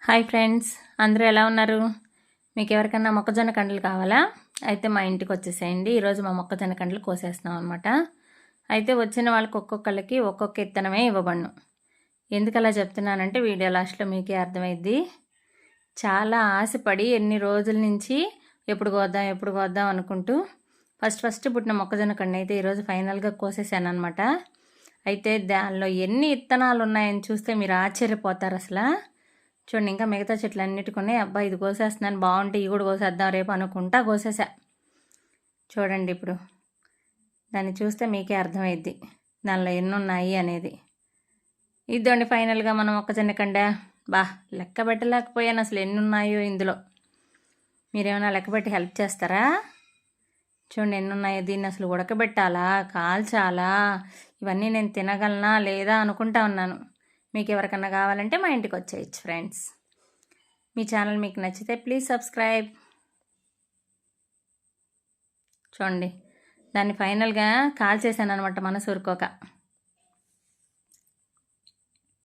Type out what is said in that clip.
Hi friends, అందరూ ఎలా ఉన్నారు? మీకు ఎవరికన్నా మొక్కజొన్న కండలు కావాలా? అయితే మా ఇంటికి వచ్చేసేయండి. ఈరోజు మా మొక్కజొన్న కండలు కోసేస్తున్నాం అనమాట. అయితే వచ్చిన వాళ్ళకి ఒక్కొక్కళ్ళకి ఒక్కొక్క ఇత్తనమే ఇవ్వబడును. ఎందుకు అలా చెప్తున్నానంటే వీడియో లాస్ట్లో మీకే అర్థమైద్ది. చాలా ఆశపడి ఎన్ని రోజుల నుంచి ఎప్పుడు కోద్దాం అనుకుంటూ ఫస్ట్ పుట్టిన మొక్కజొన్న కండి అయితే ఈరోజు ఫైనల్గా కోసేసాను అనమాట. అయితే దానిలో ఎన్ని ఇత్తనాలు ఉన్నాయని చూస్తే మీరు ఆశ్చర్యపోతారు అసలు. చూడండి, ఇంకా మిగతా చెట్లు అన్నిటికొని అబ్బా ఇది కోసేస్తున్నాను, బాగుంటే ఇవి కూడా కోసేద్దాం రేపు అనుకుంటా కోసేసా. చూడండి, ఇప్పుడు దాన్ని చూస్తే మీకే అర్థమైద్ది దానిలో ఎన్ని ఉన్నాయి అనేది. ఇద్దండి ఫైనల్గా మనం మొక్కజొన్న కండ లెక్క పెట్టలేకపోయాను అసలు ఎన్ని ఉన్నాయో ఇందులో. మీరేమైనా లెక్క పెట్టి హెల్ప్ చేస్తారా? చూడండి ఎన్ని ఉన్నాయో. దీన్ని అసలు ఉడకబెట్టాలా, కాల్చాలా, ఇవన్నీ నేను తినగలనా లేదా అనుకుంటా ఉన్నాను. మీకు ఎవరికన్నా కావాలంటే మా ఇంటికి వచ్చేయచ్చు ఫ్రెండ్స్. మీ ఛానల్ మీకు నచ్చితే ప్లీజ్ సబ్స్క్రైబ్. చూడండి, దాన్ని ఫైనల్గా కాల్చేసాను అనమాట మనసు ఊరుకోక.